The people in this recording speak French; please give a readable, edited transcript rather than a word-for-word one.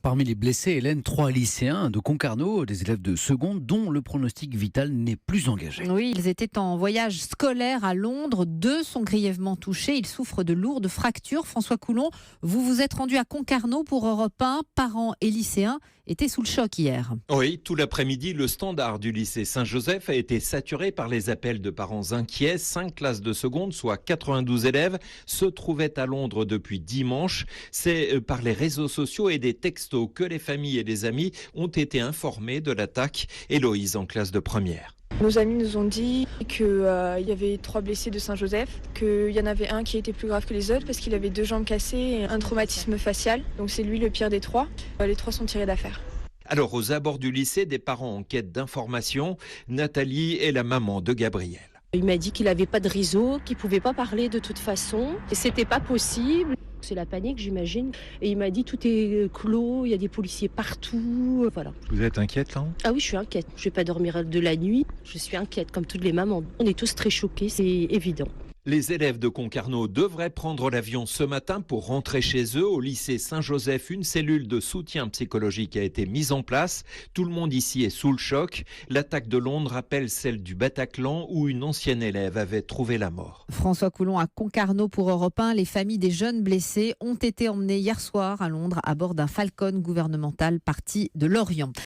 Parmi les blessés, Hélène, 3 lycéens de Concarneau, des élèves de seconde, dont le pronostic vital n'est plus engagé. Oui, ils étaient en voyage scolaire à Londres. 2 sont grièvement touchés. Ils souffrent de lourdes fractures. François Coulon, vous vous êtes rendu à Concarneau pour Europe 1. Parents et lycéens étaient sous le choc hier. Oui, tout l'après-midi, le standard du lycée Saint-Joseph a été saturé par les appels de parents inquiets. 5 classes de seconde, soit 92 élèves, se trouvaient à Londres depuis dimanche. C'est par les réseaux sociaux et des textos que les familles et les amis ont été informés de l'attaque. Héloïse en classe de première. Nos amis nous ont dit qu'il y avait 3 blessés de Saint-Joseph, qu'il y en avait un qui était plus grave que les autres parce qu'il avait 2 jambes cassées et un traumatisme facial. Donc c'est lui le pire des 3. Les 3 sont tirés d'affaire. Alors, aux abords du lycée, des parents en quête d'informations. Nathalie est la maman de Gabriel. Il m'a dit qu'il n'avait pas de réseau, qu'il ne pouvait pas parler de toute façon. Et c'était pas possible. C'est la panique, j'imagine. Et il m'a dit tout est clos, il y a des policiers partout. Voilà. Vous êtes inquiète là ? Ah oui, je suis inquiète. Je ne vais pas dormir de la nuit. Je suis inquiète, comme toutes les mamans. On est tous très choqués, c'est évident. Les élèves de Concarneau devraient prendre l'avion ce matin pour rentrer chez eux. Au lycée Saint-Joseph, une cellule de soutien psychologique a été mise en place. Tout le monde ici est sous le choc. L'attaque de Londres rappelle celle du Bataclan où une ancienne élève avait trouvé la mort. François Coulon à Concarneau pour Europe 1. Les familles des jeunes blessés ont été emmenées hier soir à Londres à bord d'un Falcon gouvernemental parti de Lorient.